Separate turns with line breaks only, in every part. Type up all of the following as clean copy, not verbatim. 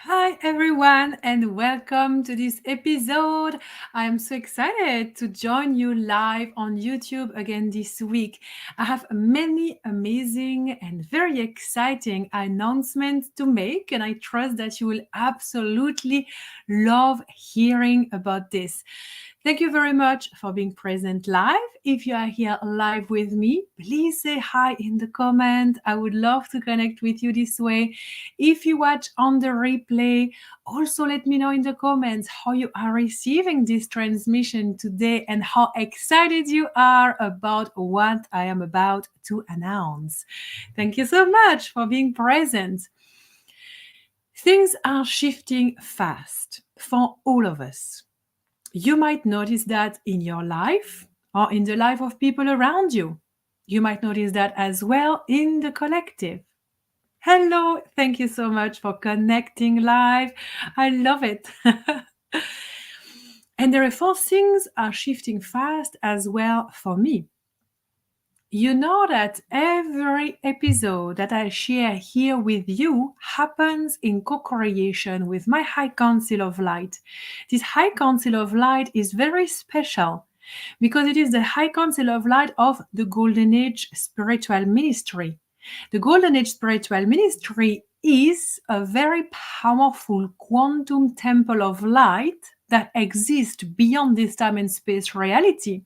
Hi everyone and welcome to this episode. I am so excited to join you live on YouTube again this week. I have many amazing and very exciting announcements to make, and I trust that you will absolutely love hearing about this. Thank you very much for being present live. If you are here live with me, please say hi in the comment. I would love to connect with you this way. If you watch on the replay, also let me know in the comments how you are receiving this transmission today and how excited you are about what I am about to announce. Thank you so much for being present. Things are shifting fast for all of us. You might notice that in your life or in the life of people around you. You might notice that as well in the collective. Hello, thank you so much for connecting live. I love it. And therefore, things are shifting fast as well for me. You know that every episode that I share here with you happens in co-creation with my High Council of Light. This High Council of Light is very special because it is the High Council of Light of the Golden Age Spiritual Ministry. The Golden Age Spiritual Ministry is a very powerful quantum temple of light that exists beyond this time and space reality,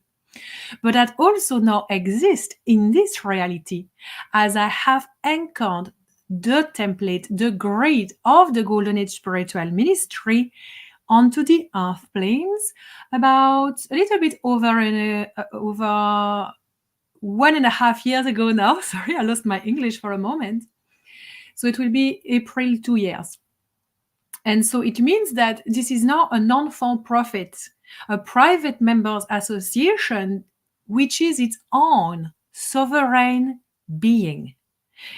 but that also now exist in this reality, as I have anchored the template, the grid of the Golden Age Spiritual Ministry onto the earth planes about a little bit over 1.5 years ago now. Sorry, I lost my English for a moment. So it will be April 2 years. And so it means that this is now a non-for-profit, a private members association, which is its own sovereign being.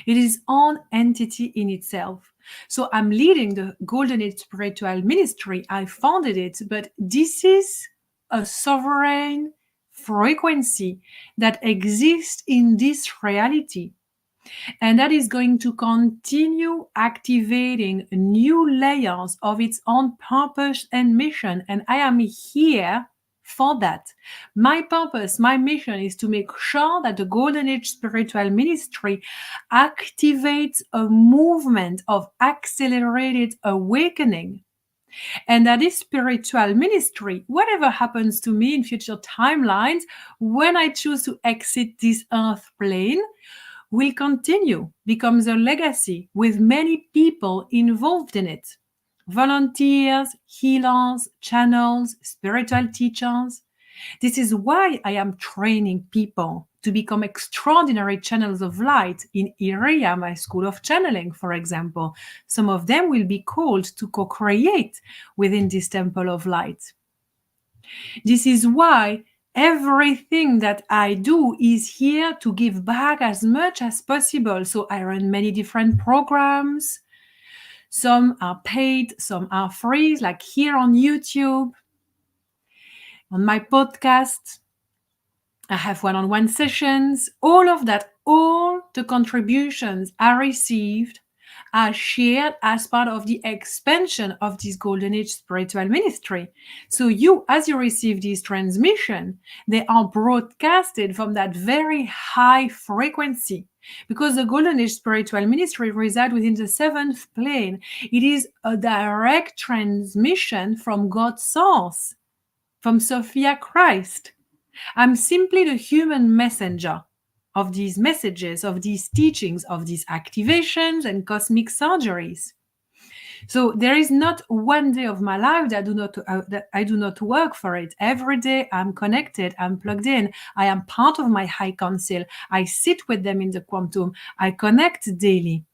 It is own entity in itself. So I'm leading the Golden Age Spiritual Ministry. I founded it, but this is a sovereign frequency that exists in this reality. And that is going to continue activating new layers of its own purpose and mission. And I am here for that. My purpose, my mission is to make sure that the Golden Age Spiritual Ministry activates a movement of accelerated awakening. And that is spiritual ministry. Whatever happens to me in future timelines, when I choose to exit this earth plane, will continue, becomes a legacy with many people involved in it. Volunteers, healers, channels, spiritual teachers. This is why I am training people to become extraordinary channels of light in Iria, my school of channeling, for example. Some of them will be called to co-create within this temple of light. This is why everything that I do is here to give back as much as possible. So I run many different programs. Some are paid, some are free, like here on YouTube, on my podcast. I have one-on-one sessions. All of that, all the contributions I received are shared as part of the expansion of this Golden Age Spiritual Ministry. So you, as you receive this transmission, they are broadcasted from that very high frequency. Because the Golden Age Spiritual Ministry resides within the seventh plane. It is a direct transmission from God's source, from Sophia Christ. I'm simply the human messenger of these messages, of these teachings, of these activations and cosmic surgeries. So there is not one day of my life that I do not work for it. Every day I'm connected, I'm plugged in. I am part of my high council. I sit with them in the quantum. I connect daily.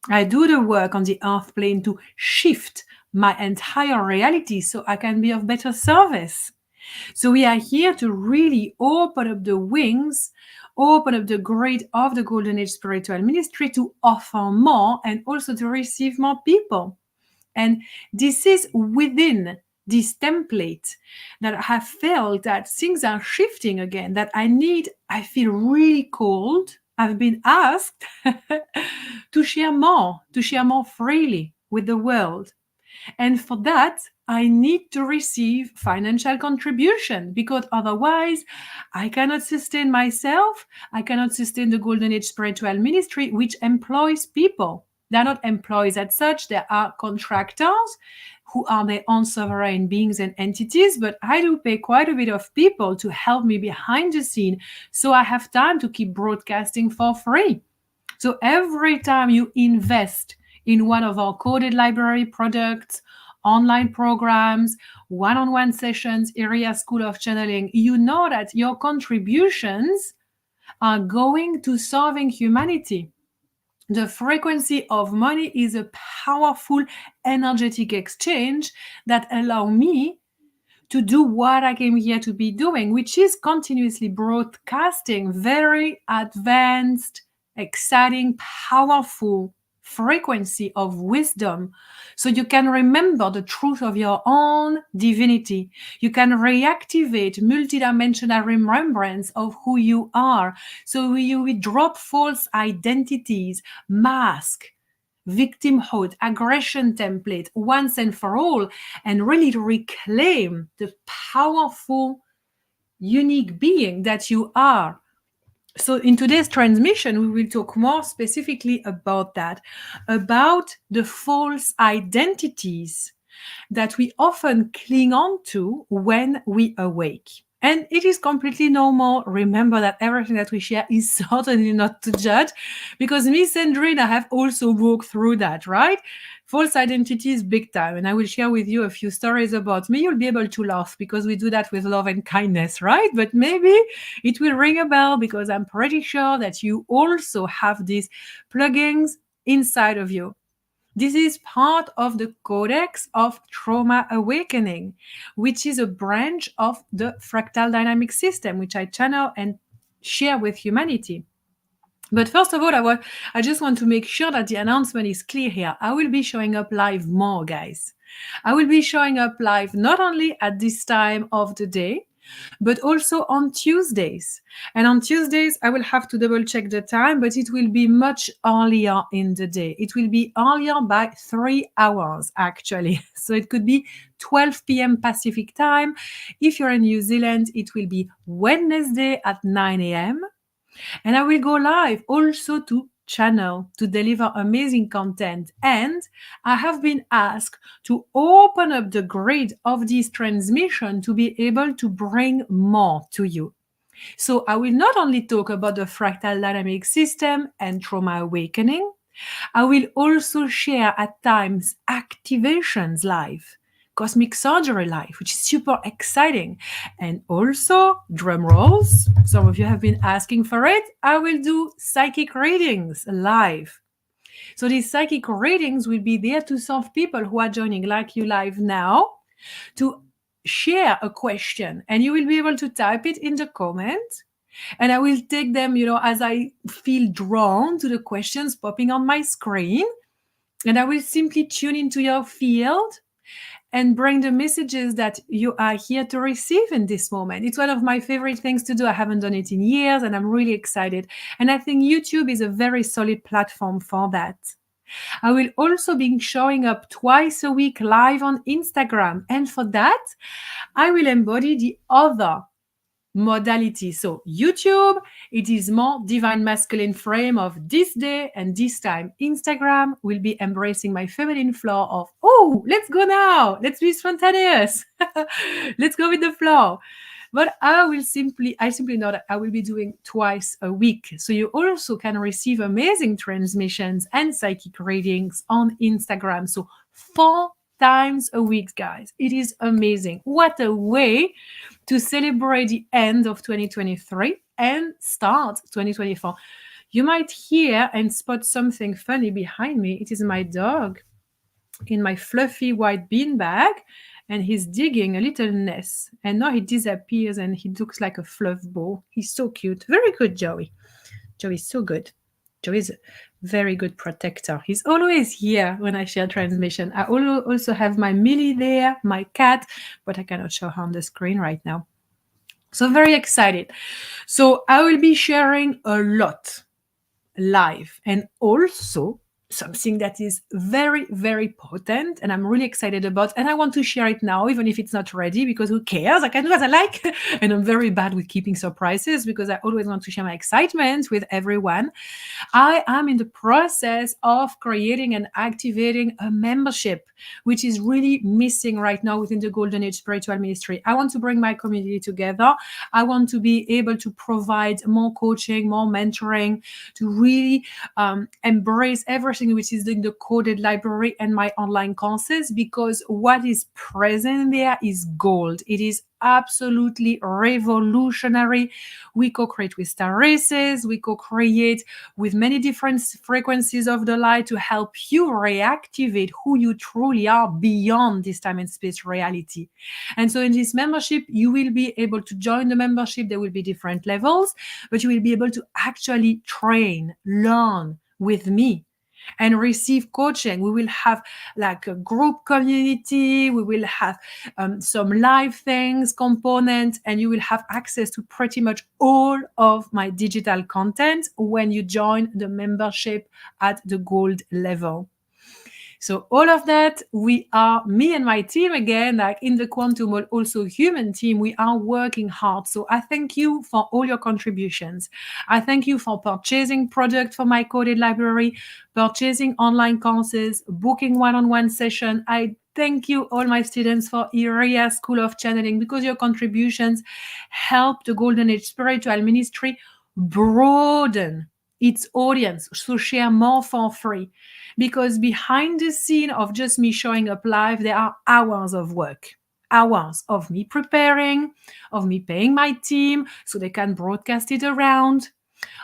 I do the work on the earth plane to shift my entire reality so I can be of better service. So we are here to really open up the wings, open up the grid of the Golden Age Spiritual Ministry to offer more and also to receive more people. And this is within this template that I have felt that things are shifting again, that I feel really called. I've been asked to share more freely with the world. And for that, I need to receive financial contribution, because otherwise I cannot sustain myself. I cannot sustain the Golden Age Spiritual Ministry, which employs people. They're not employees as such, they are contractors who are their own sovereign beings and entities, but I do pay quite a bit of people to help me behind the scene, so I have time to keep broadcasting for free. So every time you invest in one of our coded library products, online programs, one-on-one sessions, area school of channeling, you know that your contributions are going to serving humanity. The frequency of money is a powerful energetic exchange that allow me to do what I came here to be doing, which is continuously broadcasting very advanced, exciting, powerful frequency of wisdom, so you can remember the truth of your own divinity. You can reactivate multidimensional remembrance of who you are, so you will drop false identities, mask, victimhood, aggression template once and for all, and really reclaim the powerful, unique being that you are. So in today's transmission, we will talk more specifically about that, about the false identities that we often cling on to when we awake. And it is completely normal. Remember that everything that we share is certainly not to judge, because me, Sandrine, have also walked through that, right? False identities, big time. And I will share with you a few stories about me. You'll be able to laugh because we do that with love and kindness, right? But maybe it will ring a bell, because I'm pretty sure that you also have these plugins inside of you. This is part of the Codex of Trauma Awakening, which is a branch of the fractal dynamic system, which I channel and share with humanity. But first of all, I just want to make sure that the announcement is clear here. I will be showing up live more, guys. I will be showing up live not only at this time of the day, but also on Tuesdays. And on Tuesdays, I will have to double check the time, but it will be much earlier in the day. It will be earlier by 3 hours, actually. So it could be 12 p.m. Pacific time. If you're in New Zealand, it will be Wednesday at 9 a.m. And I will go live also to channel, to deliver amazing content. And I have been asked to open up the grid of this transmission to be able to bring more to you. So I will not only talk about the fractal dynamic system and trauma awakening, I will also share at times activations live, cosmic surgery live, which is super exciting. And also, drum rolls, some of you have been asking for it, I will do psychic readings live. So these psychic readings will be there to serve people who are joining like you live now, to share a question, and you will be able to type it in the comment, and I will take them, as I feel drawn to the questions popping on my screen, and I will simply tune into your field and bring the messages that you are here to receive in this moment. It's one of my favorite things to do. I haven't done it in years, and I'm really excited. And I think YouTube is a very solid platform for that. I will also be showing up twice a week live on Instagram. And for that, I will embody the other modality. So YouTube, it is more divine masculine frame of this day and this time. Simply will be embracing my feminine flow of, oh, let's go now. Let's be spontaneous. Let's go with the flow. But I simply know that I will be doing twice a week. So you also can receive amazing transmissions and psychic readings on Instagram. So 4 times a week, guys. It is amazing. What a way to celebrate the end of 2023 and start 2024. You might hear and spot something funny behind me. It is my dog in my fluffy white bean bag, and he's digging a little nest. And now he disappears and he looks like a fluff ball. He's so cute. Very good, Joey. Joey's so good. Joey's a very good protector. He's always here when I share transmission. I also have my Millie there, my cat, but I cannot show her on the screen right now. So very excited. So I will be sharing a lot live, and also something that is very, very potent and I'm really excited about. And I want to share it now, even if it's not ready, because who cares? I can do as I like. And I'm very bad with keeping surprises because I always want to share my excitement with everyone. I am in the process of creating and activating a membership, which is really missing right now within the Golden Age Spiritual Ministry. I want to bring my community together. I want to be able to provide more coaching, more mentoring, to really embrace everything which is in the coded library and my online courses, because what is present there is gold. It is absolutely revolutionary. We co-create with star races, we co-create with many different frequencies of the light to help you reactivate who you truly are beyond this time and space reality. And so in this membership, you will be able to join the membership. There will be different levels, but you will be able to actually train, learn with me and receive coaching. We will have like a group community. We will have some live things, components, and you will have access to pretty much all of my digital content when you join the membership at the gold level. So all of that, we are, me and my team again, like in the quantum, but also human team, we are working hard. So I thank you for all your contributions. I thank you for purchasing product for my coded library, purchasing online courses, booking one-on-one session. I thank you, all my students, for Iria School of Channeling, because your contributions help the Golden Age Spiritual Ministry broaden its audience, so share more for free. Because behind the scene of just me showing up live, there are hours of work, hours of me preparing, of me paying my team so they can broadcast it around,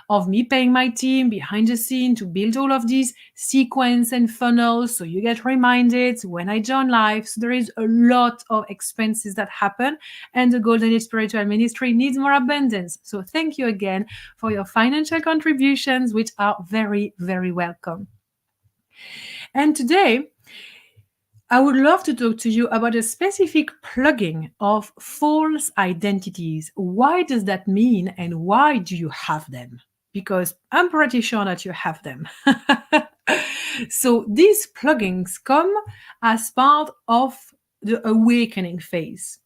of me paying my team behind the scene to build all of these sequence and funnels so you get reminded when I join live. So there is a lot of expenses that happen, and the Golden Age Spiritual Ministry needs more abundance. So thank you again for your financial contributions, which are very, very welcome. And today, I would love to talk to you about a specific plugging of false identities. Why does that mean, and why do you have them? Because I'm pretty sure that you have them. So these plugins come as part of the awakening phase.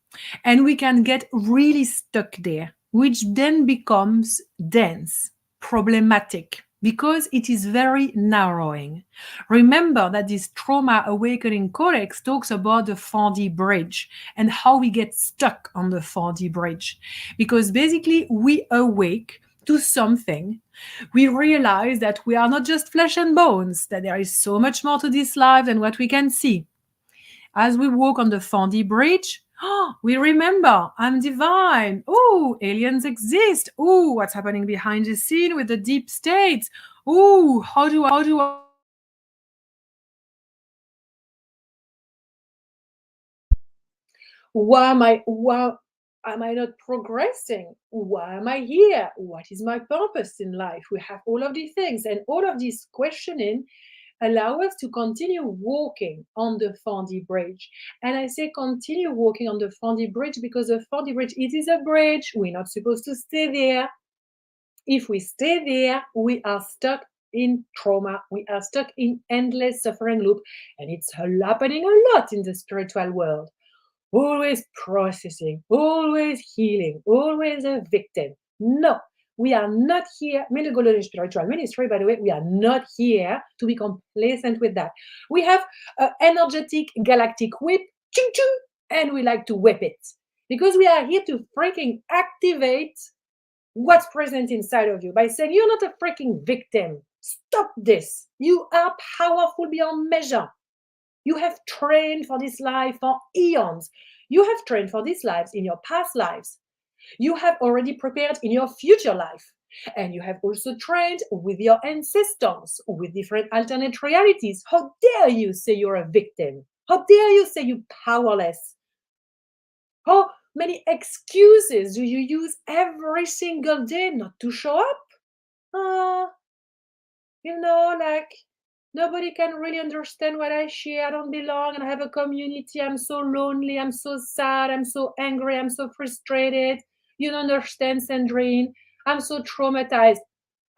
And we can get really stuck there, which then becomes dense, problematic, because it is very narrowing. Remember that this trauma awakening codex talks about the 4D bridge and how we get stuck on the 4D bridge. Because basically we awake to something. We realize that we are not just flesh and bones, that there is so much more to this life than what we can see. As we walk on the 4D bridge, we remember I'm divine. Oh, aliens exist. Oh, what's happening behind the scene with the deep states? Oh, how do I why am I not progressing? Why am I here? What is my purpose in life? We have all of these things, and all of this questioning allow us to continue walking on the 4D bridge. And I say continue walking on the 4D bridge because the 4D bridge, it is a bridge. We're not supposed to stay there. If we stay there, we are stuck in trauma. We are stuck in endless suffering loop. And it's happening a lot in the spiritual world. Always processing, always healing, always a victim. No, we are not here. Me, the Golden Spiritual Ministry, by the way, we are not here to be complacent with that. We have an energetic galactic whip, ching ching, and we like to whip it because we are here to freaking activate what's present inside of you by saying you're not a freaking victim. Stop this. You are powerful beyond measure. You have trained for this life for eons. You have trained for these lives in your past lives. You have already prepared in your future life. And you have also trained with your ancestors, with different alternate realities. How dare you say you're a victim? How dare you say you're powerless? How many excuses do you use every single day not to show up? Like nobody can really understand what I share. I don't belong and I have a community. I'm so lonely. I'm so sad. I'm so angry. I'm so frustrated. You don't understand, Sandrine. I'm so traumatized.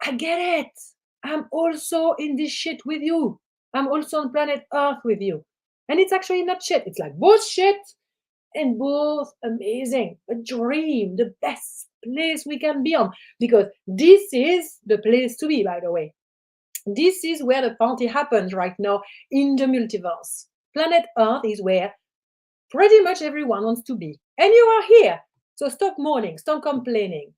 I get it. I'm also in this shit with you. I'm also on planet Earth with you. And it's actually not shit. It's like both shit and both amazing. A dream, the best place we can be on. Because this is the place to be, by the way. This is where the party happens right now in the multiverse. Planet Earth is where pretty much everyone wants to be. And you are here. So stop mourning, stop complaining.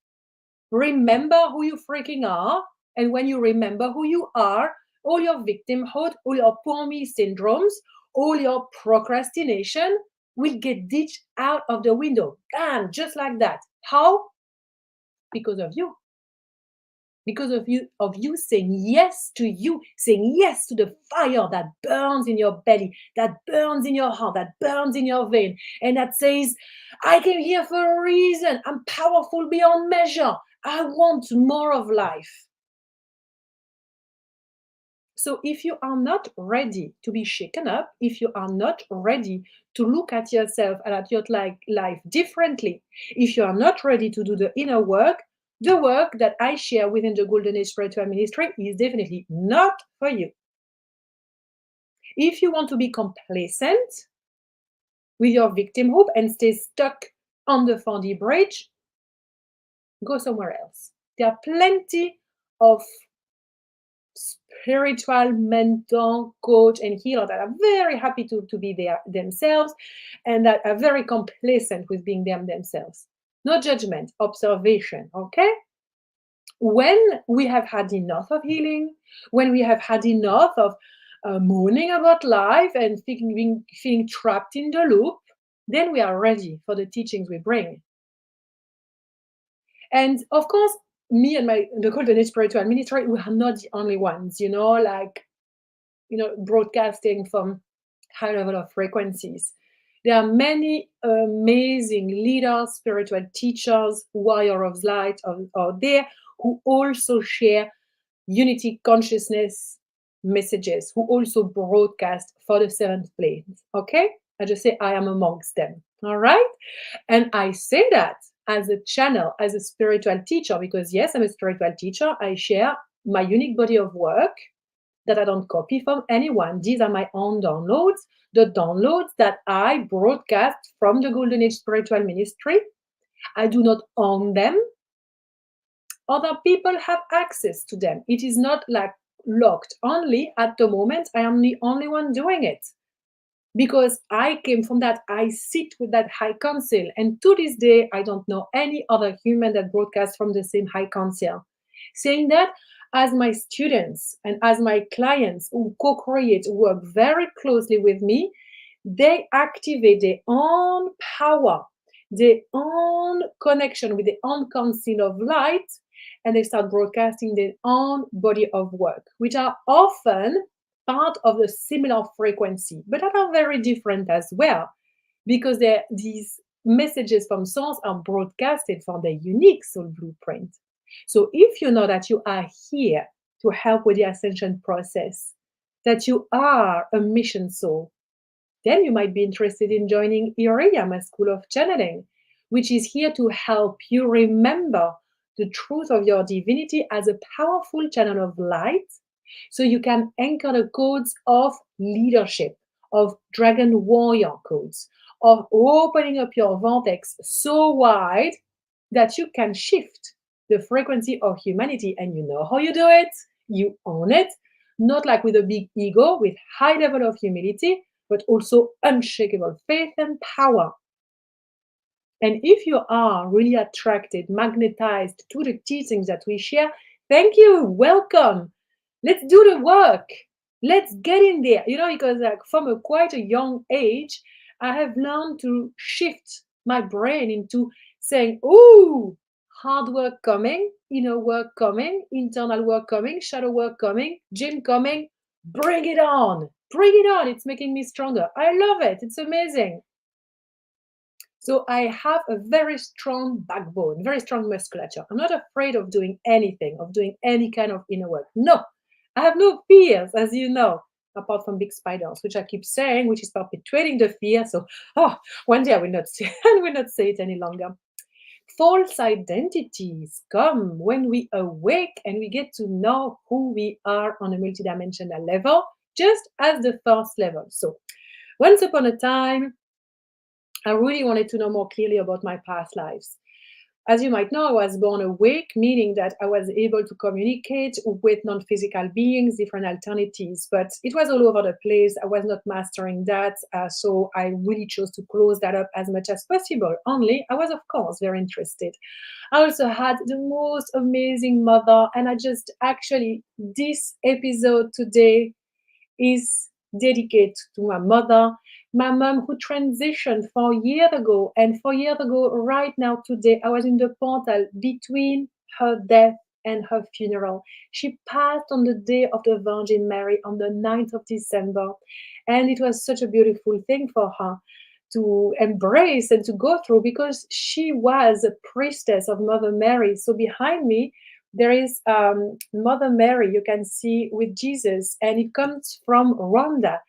Remember who you freaking are. And when you remember who you are, all your victimhood, all your poor me syndromes, all your procrastination will get ditched out of the window. Bam, just like that. How? Because of you. Because of you saying yes to you, saying yes to the fire that burns in your belly, that burns in your heart, that burns in your vein, and that says, I came here for a reason. I'm powerful beyond measure. I want more of life. So if you are not ready to be shaken up, if you are not ready to look at yourself and at your life differently, if you are not ready to do the inner work, the work that I share within the Golden Age Spiritual Ministry is definitely not for you. If you want to be complacent with your victimhood and stay stuck on the 4D bridge, go somewhere else. There are plenty of spiritual mentor, coach, and healer that are very happy to be there themselves and that are very complacent with being them themselves. No judgment, observation, okay? When we have had enough of healing, when we have had enough of moaning about life and feeling trapped in the loop, then we are ready for the teachings we bring. And of course, me and the Golden Age Spiritual Ministry, we are not the only ones, broadcasting from high level of frequencies. There are many amazing leaders, spiritual teachers, warrior of light out there who also share unity consciousness messages, who also broadcast for the seventh plane. Okay? I just say I am amongst them. All right? And I say that as a channel, as a spiritual teacher, because yes, I'm a spiritual teacher. I share my unique body of work that I don't copy from anyone. These are my own downloads, the downloads that I broadcast from the Golden Age Spiritual Ministry. I do not own them. Other people have access to them. It is not like locked. Only at the moment, I am the only one doing it. Because I came from that, I sit with that high council. And to this day, I don't know any other human that broadcasts from the same high council. Saying that, as my students and as my clients who co-create, work very closely with me, they activate their own power, their own connection with their own council of light, and they start broadcasting their own body of work, which are often part of the similar frequency, but that are very different as well, because these messages from source are broadcasted for their unique soul blueprint. So if you know that you are here to help with the ascension process, that you are a mission soul, then you might be interested in joining Iriam, a school of channeling, which is here to help you remember the truth of your divinity as a powerful channel of light, so you can anchor the codes of leadership, of dragon warrior codes, of opening up your vortex so wide that you can shift the frequency of humanity. And you know how you do it. You own it, not like with a big ego, with high level of humility, but also unshakable faith and power. And if you are really attracted, magnetized to the teachings that we share, thank you, welcome. Let's do the work. Let's get in there. Because from quite a young age, I have learned to shift my brain into saying, ooh, hard work coming, inner work coming, internal work coming, shadow work coming, gym coming. Bring it on. Bring it on. It's making me stronger. I love it. It's amazing. So I have a very strong backbone, very strong musculature. I'm not afraid of doing anything, of doing any kind of inner work. No, I have no fears, as you know, apart from big spiders, which I keep saying, which is perpetuating the fear. So, one day I will not say it any longer. False identities come when we awake and we get to know who we are on a multidimensional level, just as the first level. So, once upon a time, I really wanted to know more clearly about my past lives. As you might know, I was born awake, meaning that I was able to communicate with non physical beings, different alternatives, but it was all over the place. I was not mastering that. So I really chose to close that up as much as possible. Only I was, of course, very interested. I also had the most amazing mother, and I just actually, this episode today is dedicated to my mom who transitioned 4 years ago. And 4 years ago, right now, today, I was in the portal between her death and her funeral. She passed on the day of the Virgin Mary on the 9th of December. And it was such a beautiful thing for her to embrace and to go through because she was a priestess of Mother Mary. So behind me, there is Mother Mary, you can see with Jesus, and it comes from Rwanda.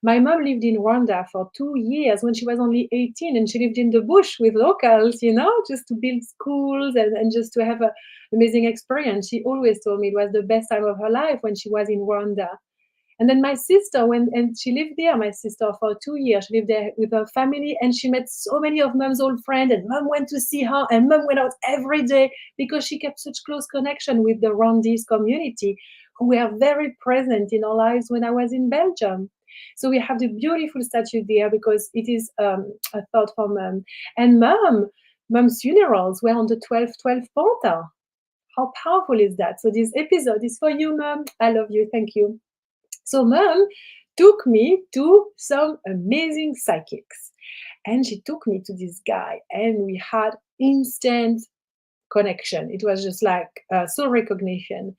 My mom lived in Rwanda for 2 years when she was only 18, and she lived in the bush with locals, just to build schools and just to have an amazing experience. She always told me it was the best time of her life when she was in Rwanda. And then my sister went and she lived there, my sister, for 2 years. She lived there with her family and she met so many of mom's old friends. And mom went to see her and mom went out every day because she kept such close connection with the Rwandese community who were very present in our lives when I was in Belgium. So we have the beautiful statue there because it is a thought for mom. And mom's funerals were on the 12-12 portal. How powerful is that? So this episode is for you, mom. I love you. Thank you. So mom took me to some amazing psychics. And she took me to this guy, and we had instant connection. It was just like soul recognition.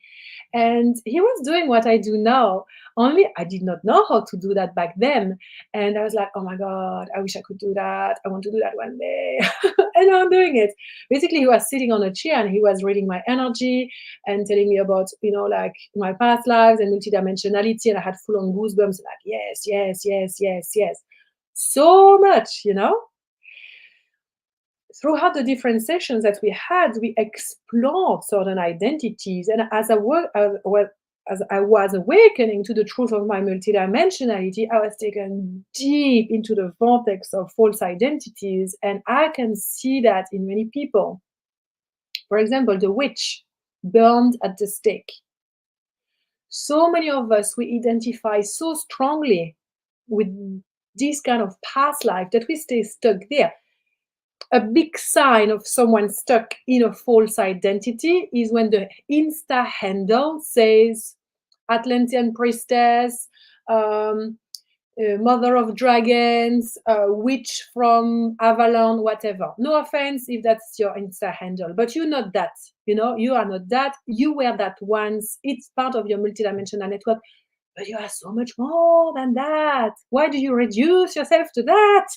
And he was doing what I do now, only I did not know how to do that back then. And I was like, oh my God, I wish I could do that. I want to do that one day. And I'm doing it. Basically, he was sitting on a chair and he was reading my energy and telling me about, like my past lives and multidimensionality. And I had full on goosebumps, like, yes, yes, yes, yes, yes. So much. Throughout the different sessions that we had, we explored certain identities. And as I was awakening to the truth of my multidimensionality, I was taken deep into the vortex of false identities. And I can see that in many people. For example, the witch burned at the stake. So many of us, we identify so strongly with this kind of past life that we stay stuck there. A big sign of someone stuck in a false identity is when the Insta handle says Atlantean priestess, mother of dragons, witch from Avalon, whatever. No offense if that's your Insta handle, but you're not that. You are not that. You were that once. It's part of your multidimensional network. But you are so much more than that. Why do you reduce yourself to that?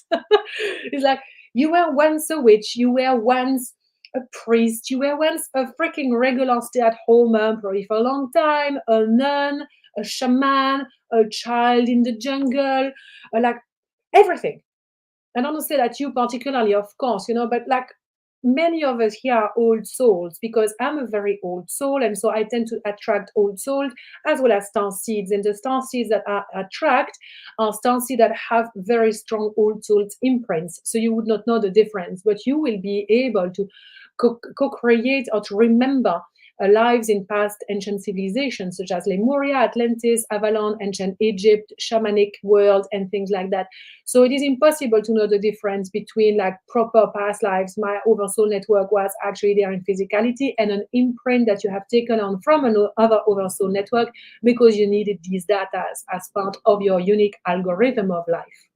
It's like you were once a witch, you were once a priest, you were once a freaking regular stay-at-home mom, probably for a long time, a nun, a shaman, a child in the jungle, like everything. I don't say that you particularly, of course, but like many of us here are old souls because I'm a very old soul. And so I tend to attract old souls as well as star seeds. And the star seeds that I attract are star seeds that have very strong old souls imprints. So you would not know the difference, but you will be able to co-create or to remember lives in past ancient civilizations such as Lemuria, Atlantis, Avalon, ancient Egypt, shamanic world, and things like that. So it is impossible to know the difference between like proper past lives. My oversoul network was actually there in physicality and an imprint that you have taken on from another oversoul network because you needed these data as part of your unique algorithm of life.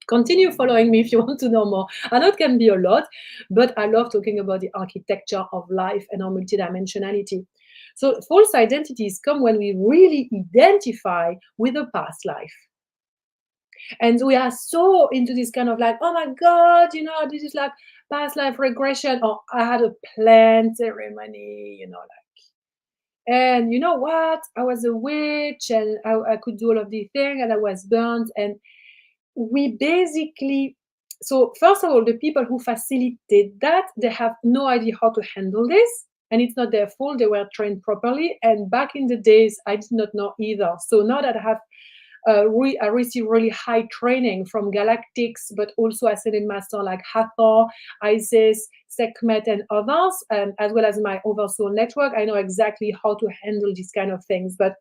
Continue following me if you want to know more. I know it can be a lot, but I love talking about the architecture of life and our multidimensionality. So false identities come when we really identify with a past life. And we are so into this kind of like, oh my God, this is like past life regression, or I had a plant ceremony, and you know what? I was a witch and I could do all of these things and I was burnt. And we basically So first of all, the people who facilitate that, they have no idea how to handle this. And it's not their fault. They were trained properly. And back in the days, I did not know either. So now that I have I received really high training from galactics, but also ascended master like Hathor, Isis, Sekhmet, and others, and as well as my oversoul network. I know exactly how to handle these kind of things. But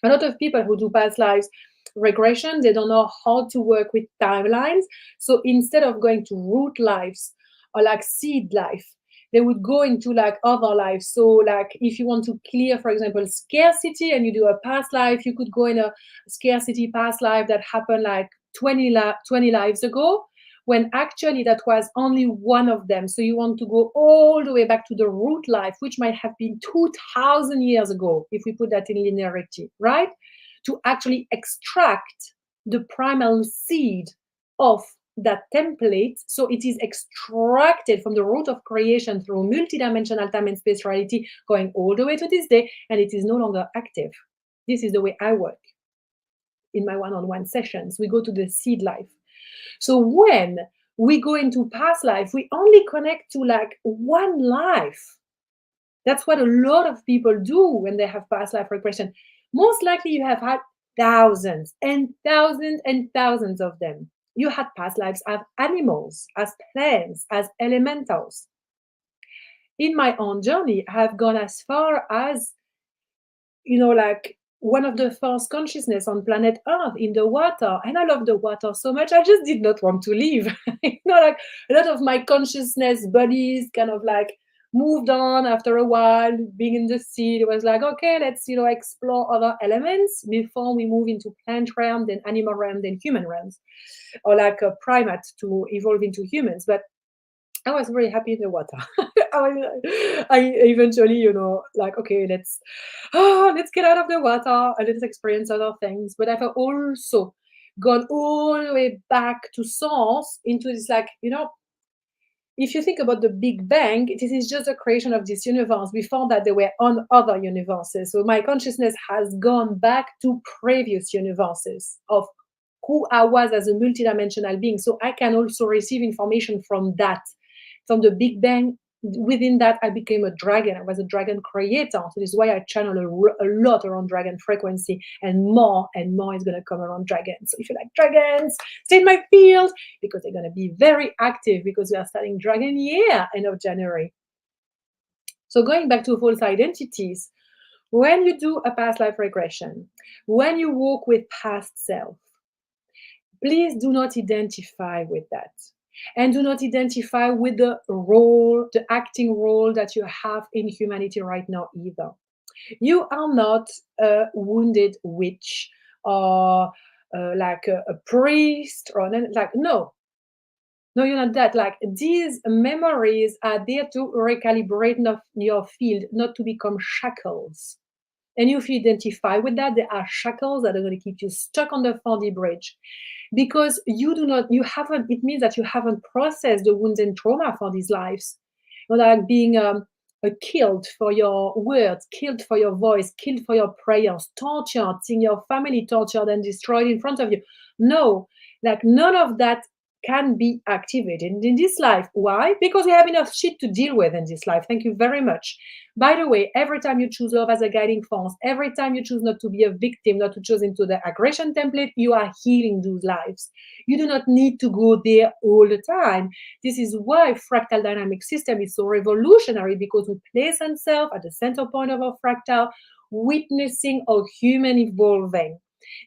a lot of people who do past lives regression, they don't know how to work with timelines. So instead of going to root lives or like seed life, they would go into like other lives. So like if you want to clear, for example, scarcity and you do a past life, you could go in a scarcity past life that happened like 20 lives ago, when actually that was only one of them. So you want to go all the way back to the root life, which might have been 2000 years ago, if we put that in linearity, right? To actually extract the primal seed of that template. So it is extracted from the root of creation through multidimensional time and space reality, going all the way to this day, and it is no longer active. This is the way I work in my one-on-one sessions. We go to the seed life. So when we go into past life, we only connect to like one life. That's what a lot of people do when they have past life regression. Most likely you have had thousands and thousands and thousands of them. You had past lives as animals, as plants, as elementals. In my own journey, I have gone as far as, like one of the first consciousness on planet Earth in the water. And I love the water so much, I just did not want to leave. Like a lot of my consciousness buddies kind of like moved on after a while, being in the sea. It was like, okay, let's, explore other elements before we move into plant realm, then animal realm, then human realms, or like a primate to evolve into humans. But I was very happy in the water. I eventually, like, okay, let's get out of the water and let's experience other things. But I've also gone all the way back to source into this, like, if you think about the Big Bang, this is just a creation of this universe. Before that, there were on other universes. So my consciousness has gone back to previous universes of who I was as a multidimensional being. So I can also receive information from that, from the Big Bang. Within that, I became a dragon. I was a dragon creator. So this is why I channel a lot around dragon frequency, and more is going to come around dragons. So if you like dragons, stay in my field, because they're going to be very active, because we are starting dragon year end of January. So going back to false identities, when you do a past life regression, when you work with past self, please do not identify with that. And do not identify with the role, the acting role that you have in humanity right now either. You are not a wounded witch or like a priest or like, no, you're not that. Like, these memories are there to recalibrate your field, not to become shackles. And if you identify with that, there are shackles that are going to keep you stuck on the 4D bridge, because it means that you haven't processed the wounds and trauma for these lives. Like being killed for your words, killed for your voice, killed for your prayers, tortured, seeing your family tortured and destroyed in front of you. No, like none of that can be activated in this life. Why? Because we have enough shit to deal with in this life. Thank you very much. By the way, every time you choose love as a guiding force, every time you choose not to be a victim, not to choose into the aggression template, you are healing those lives. You do not need to go there all the time. This is why fractal dynamic system is so revolutionary, because we place ourselves at the center point of our fractal, witnessing our human evolving.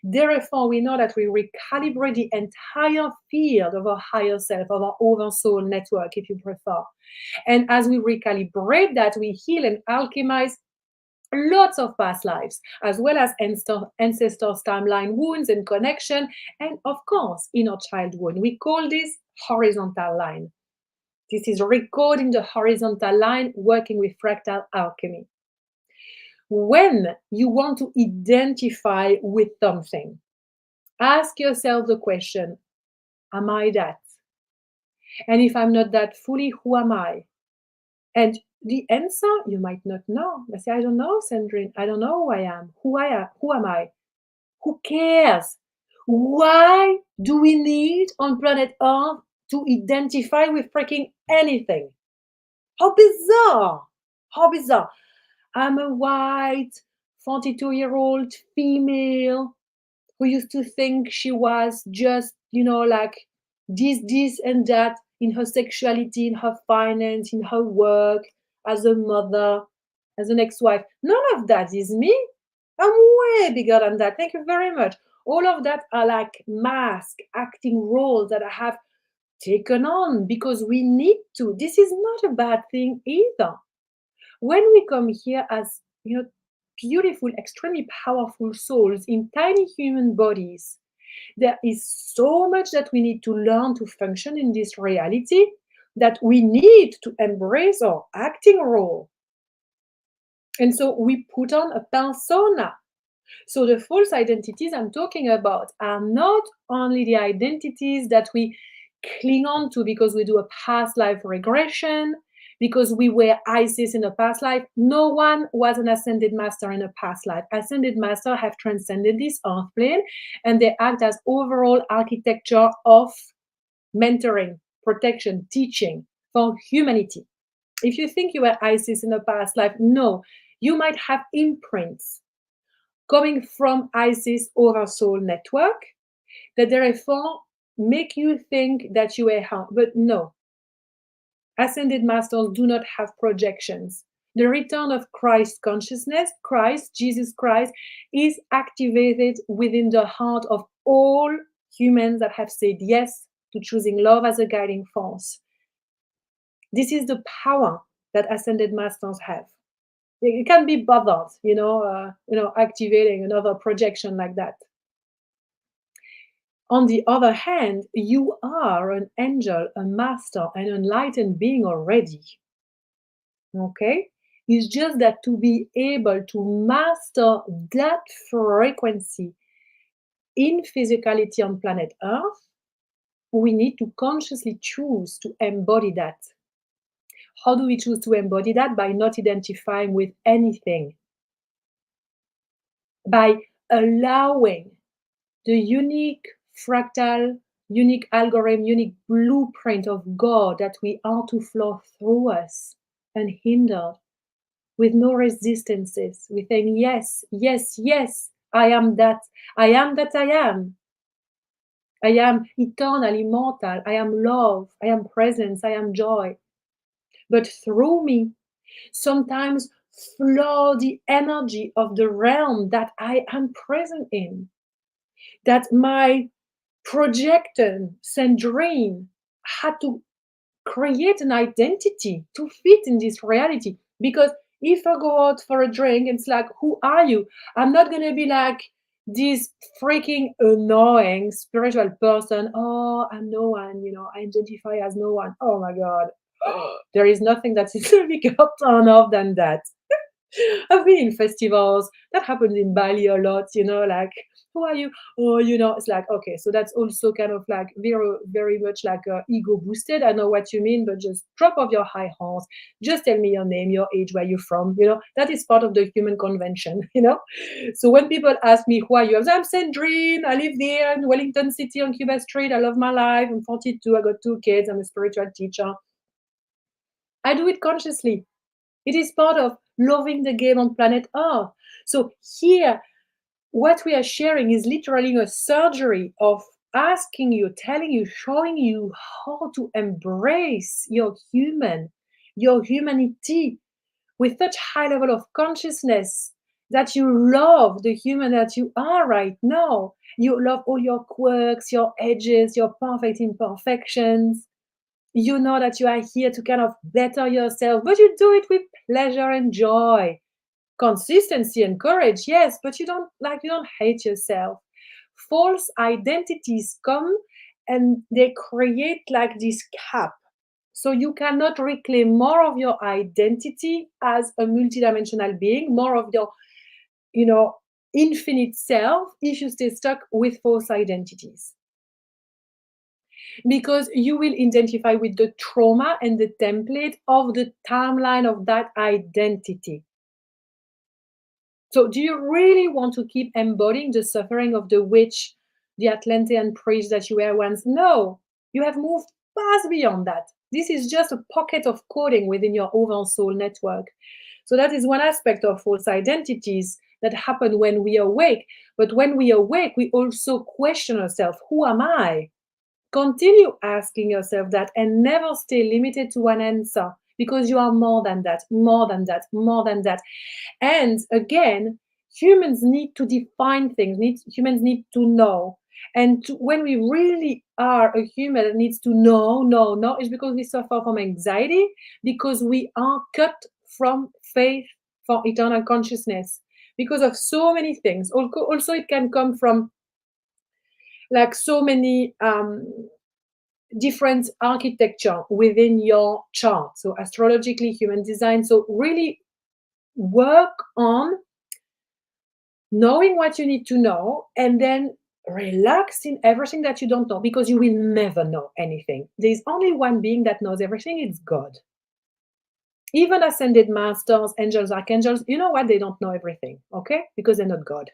Therefore, we know that we recalibrate the entire field of our higher self, of our oversoul network, if you prefer. And as we recalibrate that, we heal and alchemize lots of past lives, as well as ancestors' timeline wounds and connection, and of course, inner child wound. We call this horizontal line. This is recording the horizontal line, working with fractal alchemy. When you want to identify with something, ask yourself the question, am I that? And if I'm not that fully, who am I? And the answer, you might not know. I say, I don't know, Sandrine. I don't know who I am. Who am I? Who cares? Why do we need on planet Earth to identify with freaking anything. How bizarre! How bizarre. I'm a white 42-year-old female who used to think she was just, like this, and that in her sexuality, in her finance, in her work, as a mother, as an ex wife. None of that is me. I'm way bigger than that. Thank you very much. All of that are like mask acting roles that I have taken on because we need to. This is not a bad thing either. When we come here as, beautiful, extremely powerful souls in tiny human bodies, there is so much that we need to learn to function in this reality that we need to embrace our acting role. And so we put on a persona. So the false identities I'm talking about are not only the identities that we cling on to because we do a past life regression, because we were Isis in a past life. No one was an ascended master in a past life. Ascended master have transcended this earth plane, and they act as overall architecture of mentoring, protection, teaching for humanity. If you think you were Isis in a past life, no, you might have imprints coming from Isis oversoul network that therefore make you think that you are harmed. But no, ascended masters do not have projections. The return of Christ consciousness, Christ, Jesus Christ, is activated within the heart of all humans that have said yes to choosing love as a guiding force. This is the power that ascended masters have. You can't be bothered, activating another projection like that. On the other hand, you are an angel, a master, an enlightened being already. Okay? It's just that to be able to master that frequency in physicality on planet Earth, we need to consciously choose to embody that. How do we choose to embody that? By not identifying with anything. By allowing the unique fractal, unique algorithm, unique blueprint of God that we are to flow through us unhindered, with no resistances. We're saying, yes, yes, yes, I am that. I am that I am. I am eternal, immortal. I am love. I am presence. I am joy. But through me, sometimes flow the energy of the realm that I am present in, that my projector Sandrine had to create an identity to fit in this reality. Because if I go out for a drink, it's like, who are you? I'm not going to be like this freaking annoying spiritual person. Oh, I'm no one, I identify as no one. Oh my God. There is nothing that is a bigger turn off than that. I've been in festivals. That happens in Bali a lot, like, who are you? Oh, it's like, okay, so that's also kind of like very, very much like ego boosted. I know what you mean, but just drop off your high horse. Just tell me your name, your age, where you're from. That is part of the human convention, So when people ask me, who are you? I'm Sandrine. I live there in Wellington City on Cuba Street. I love my life. I'm 42. I got 2 kids. I'm a spiritual teacher. I do it consciously. It is part of loving the game on planet Earth. So here, what we are sharing is literally a surgery of asking you, telling you, showing you how to embrace your humanity with such high level of consciousness that you love the human that you are right now. You love all your quirks, your edges, your perfect imperfections. You know that you are here to kind of better yourself, but you do it with pleasure and joy, consistency and courage, yes, but you don't hate yourself. False identities come and they create like this cap, so you cannot reclaim more of your identity as a multidimensional being, more of your infinite self, if you stay stuck with false identities, because you will identify with the trauma and the template of the timeline of that identity. So do you really want to keep embodying the suffering of the witch, the Atlantean priest that you were once? No, you have moved far beyond that. This is just a pocket of coding within your overall soul network. So that is one aspect of false identities that happen when we awake. But when we awake, we also question ourselves, who am I? Continue asking yourself that and never stay limited to one answer, because you are more than that, more than that, more than that. And again, humans need to define things, humans need to know. And when we really are a human that needs to know, it's because we suffer from anxiety, because we are cut from faith for eternal consciousness, because of so many things. Also, it can come from like so many different architecture within your chart. So astrologically, human design. So really work on knowing what you need to know, and then relax in everything that you don't know, because you will never know anything. There's only one being that knows everything. It's God. Even ascended masters, angels, archangels, you know what? They don't know everything, okay? Because they're not God.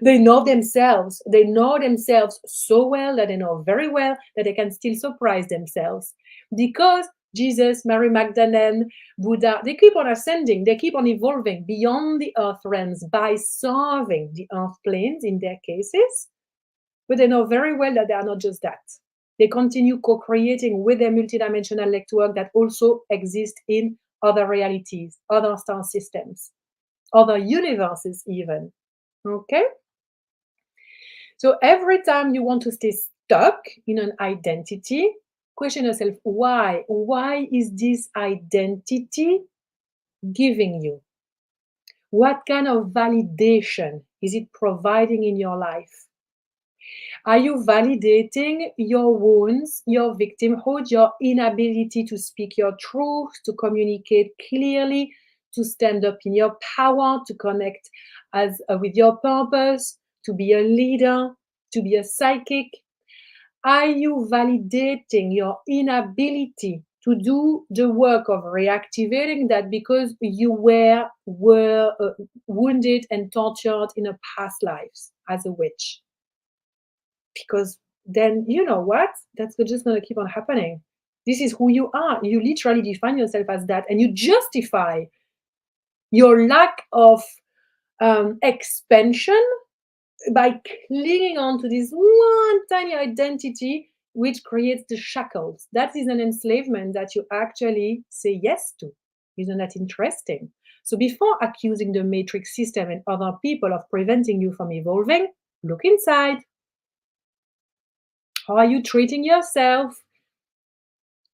They know themselves. They know themselves so well that they know very well that they can still surprise themselves. Because Jesus, Mary Magdalene, Buddha, they keep on ascending. They keep on evolving beyond the earth realms by serving the earth planes in their cases. But they know very well that they are not just that. They continue co-creating with their multidimensional network that also exist in other realities, other star systems, other universes even. Okay? So every time you want to stay stuck in an identity, question yourself, why? Why is this identity giving you? What kind of validation is it providing in your life? Are you validating your wounds, your victimhood, your inability to speak your truth, to communicate clearly, to stand up in your power, to connect with your purpose, to be a leader, to be a psychic? Are you validating your inability to do the work of reactivating that because you were wounded and tortured in a past lives as a witch? Because then you know what? That's just going to keep on happening. This is who you are. You literally define yourself as that, and you justify your lack of expansion by clinging on to this one tiny identity, which creates the shackles. That is an enslavement that you actually say yes to. Isn't that interesting? So before accusing the matrix system and other people of preventing you from evolving, look inside. How are you treating yourself?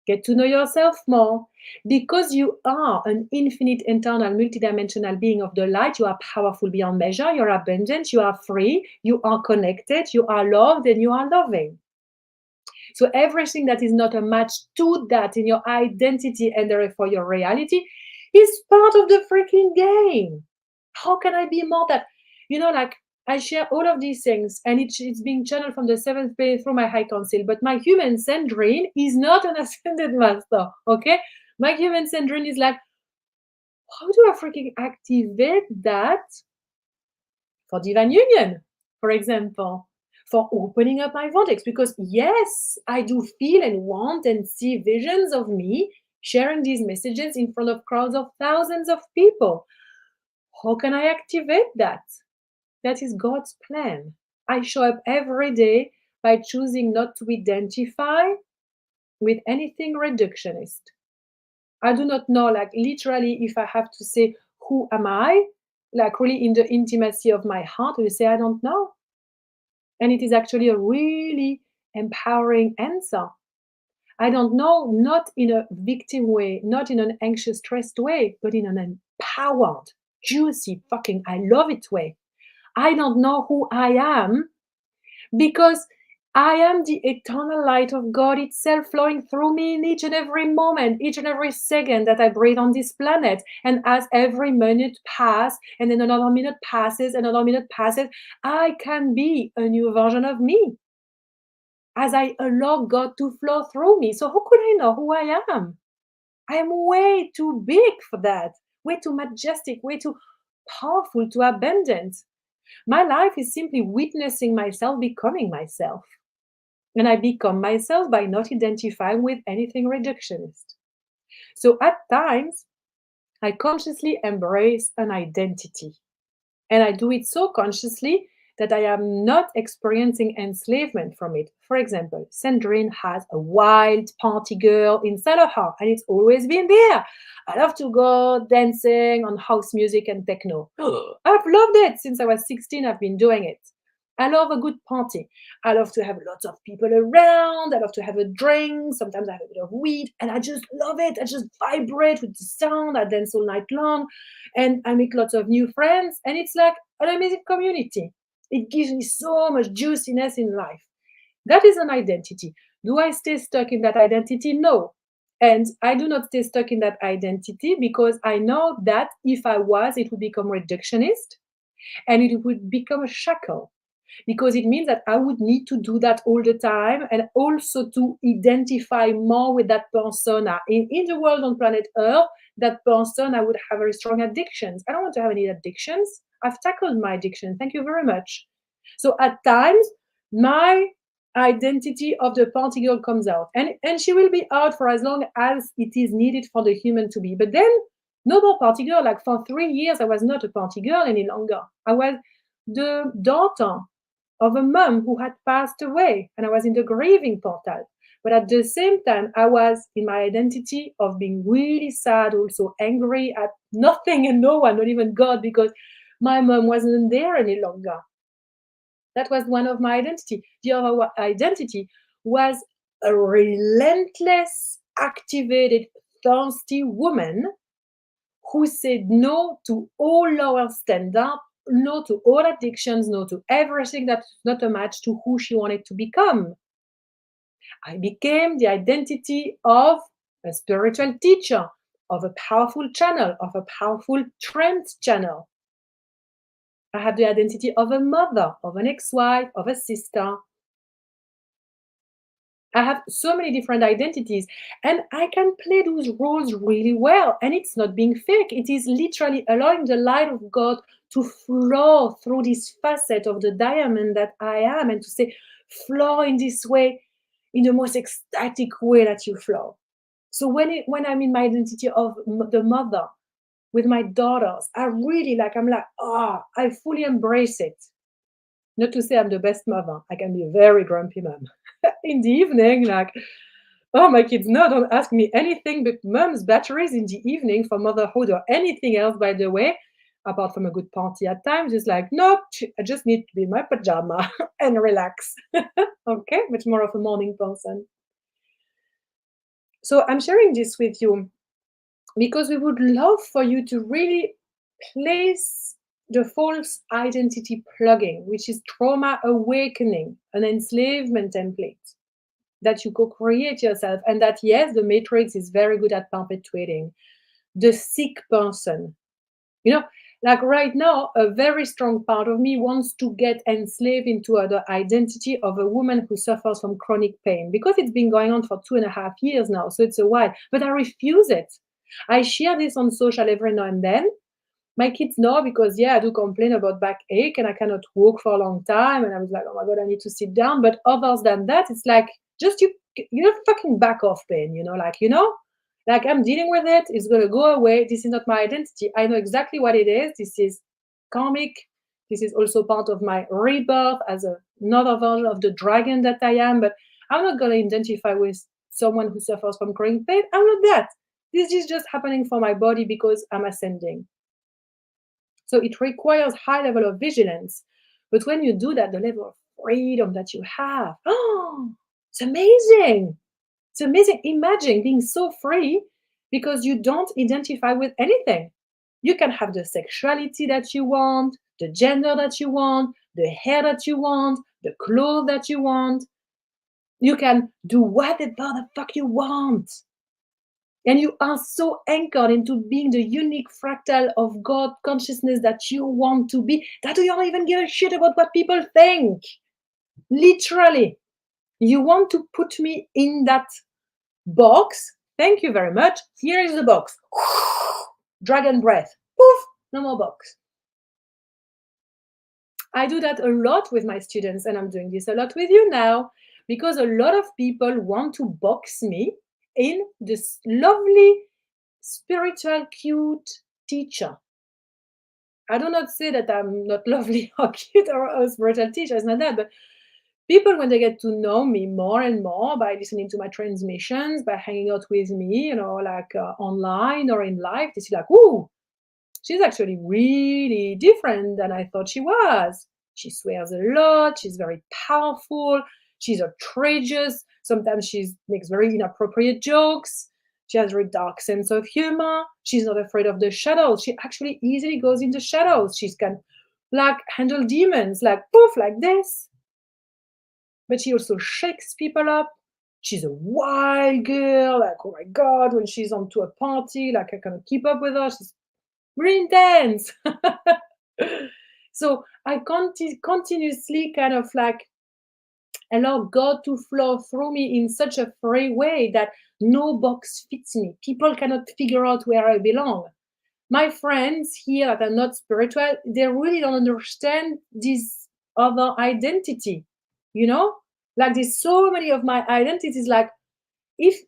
Get to know yourself more. Because you are an infinite, internal, multidimensional being of the light, you are powerful beyond measure, you're abundant, you are free, you are connected, you are loved, and you are loving. So everything that is not a match to that in your identity and therefore your reality is part of the freaking game. How can I be more that? Like I share all of these things, and it's being channeled from the seventh plane through my high council. But my human sendrine is not an ascended master, okay? My human sendrine is like, how do I freaking activate that for divine union, for example, for opening up my vortex? Because yes, I do feel and want and see visions of me sharing these messages in front of crowds of thousands of people. How can I activate that? That is God's plan. I show up every day by choosing not to identify with anything reductionist. I do not know, like literally, if I have to say, who am I? Like really in the intimacy of my heart, I will say, I don't know. And it is actually a really empowering answer. I don't know, not in a victim way, not in an anxious, stressed way, but in an empowered, juicy, fucking, I love it way. I don't know who I am because I am the eternal light of God itself flowing through me in each and every moment, each and every second that I breathe on this planet. And as every minute passes, and then another minute passes, another minute passes, I can be a new version of me as I allow God to flow through me. So how could I know who I am? I am way too big for that, way too majestic, way too powerful, too abundant. My life is simply witnessing myself becoming myself. And I become myself by not identifying with anything reductionist. So at times, I consciously embrace an identity. And I do it so consciously that I am not experiencing enslavement from it. For example, Sandrine has a wild party girl inside of her, and it's always been there. I love to go dancing on house music and techno. I've loved it since I was 16. I've been doing it. I love a good party. I love to have lots of people around. I love to have a drink. Sometimes I have a bit of weed, and I just love it. I just vibrate with the sound. I dance all night long, and I make lots of new friends. And it's like an amazing community. It gives me so much juiciness in life. That is an identity. Do I stay stuck in that identity? No. And I do not stay stuck in that identity because I know that if I was, it would become reductionist and it would become a shackle because it means that I would need to do that all the time and also to identify more with that persona. In the world on planet Earth, that person, I would have very strong addictions. I don't want to have any addictions. I've tackled my addiction. Thank you very much. So at times, my identity of the party girl comes out and she will be out for as long as it is needed for the human to be. But then no more party girl. Like for 3 years, I was not a party girl any longer. I was the daughter of a mom who had passed away, and I was in the grieving portal. But at the same time, I was in my identity of being really sad, also angry at nothing and no one, not even God, because my mom wasn't there any longer. That was one of my identity. The other identity was a relentless, activated, thirsty woman who said no to all lower standards, no to all addictions, no to everything that's not a match to who she wanted to become. I became the identity of a spiritual teacher, of a powerful channel, of a powerful trance channel. I have the identity of a mother, of an ex wife, of a sister. I have so many different identities and I can play those roles really well. And it's not being fake, it is literally allowing the light of God to flow through this facet of the diamond that I am and to say, flow in this way, in the most ecstatic way that you flow. So when I'm in my identity of the mother with my daughters, I'm like, I fully embrace it. Not to say I'm the best mother. I can be a very grumpy mom. In the evening, like, oh, my kids, no, don't ask me anything but mom's batteries in the evening for motherhood or anything else, by the way, apart from a good party at times. It's like, nope, I just need to be in my pajama and relax. Okay, much more of a morning person. So I'm sharing this with you because we would love for you to really place the false identity plugging, which is trauma awakening, an enslavement template that you co-create yourself, and that yes, the matrix is very good at perpetuating the sick person. You know, like right now, a very strong part of me wants to get enslaved into the identity of a woman who suffers from chronic pain because it's been going on for 2.5 years now, so it's a while. But I refuse it. I share this on social every now and then. My kids know because yeah, I do complain about backache and I cannot walk for a long time, and I was like, oh my god, I need to sit down. But other than that, it's like just you have fucking back off pain, like I'm dealing with it. It's gonna go away. This is not my identity. I know exactly what it is. This is karmic. This is also part of my rebirth as another version of the dragon that I am. But I'm not gonna identify with someone who suffers from chronic pain. I'm not that. This is just happening for my body because I'm ascending. So it requires high level of vigilance. But when you do that, the level of freedom that you have, oh, it's amazing. It's amazing. Imagine being so free because you don't identify with anything. You can have the sexuality that you want, the gender that you want, the hair that you want, the clothes that you want. You can do whatever the fuck you want. And you are so anchored into being the unique fractal of God consciousness that you want to be that you don't even give a shit about what people think. Literally, you want to put me in that box. Thank you very much. Here is the box. Dragon breath. Poof, no more box. I do that a lot with my students, and I'm doing this a lot with you now. because a lot of people want to box me in this lovely, spiritual, cute teacher. I do not say that I'm not lovely or cute or a spiritual teacher, it's not that, but people, when they get to know me more and more by listening to my transmissions, by hanging out with me, like online or in life, they see like, ooh, she's actually really different than I thought she was. She swears a lot. She's very powerful. She's outrageous. Sometimes she makes very inappropriate jokes. She has a very dark sense of humor. She's not afraid of the shadows. She actually easily goes into shadows. She can like handle demons, like poof, like this. But she also shakes people up. She's a wild girl. Like, oh my God, when she's onto a party, like I cannot keep up with her. She's really intense. So I continuously kind of like allow God to flow through me in such a free way that no box fits me. People cannot figure out where I belong. My friends here that are not spiritual, they really don't understand this other identity, you know? Like there's so many of my identities, like if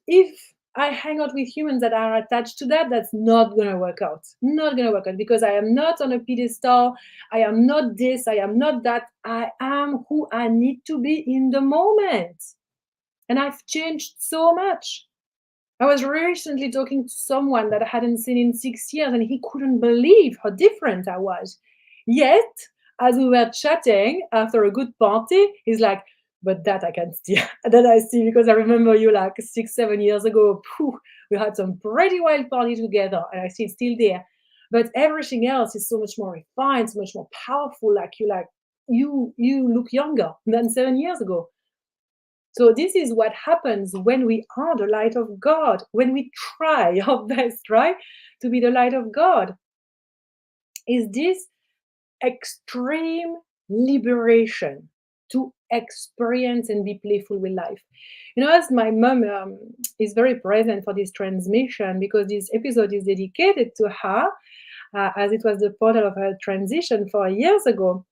I hang out with humans that are attached to that, that's not gonna work out. Not gonna work out because I am not on a pedestal. I am not this. I am not that. I am who I need to be in the moment, and I've changed so much. I was recently talking to someone that I hadn't seen in 6 years, and he couldn't believe how different I was. Yet, as we were chatting after a good party, he's like, "But that I can see, that I see because I remember you like 6, 7 years ago. Phew, we had some pretty wild party together, and I see it's still there. But everything else is so much more refined, so much more powerful. You look younger than 7 years ago." So this is what happens when we are the light of God, when we try our best, right, to be the light of God. Is this extreme liberation to experience and be playful with life. As my mom is very present for this transmission because this episode is dedicated to her, as it was the portal of her transition 4 years ago.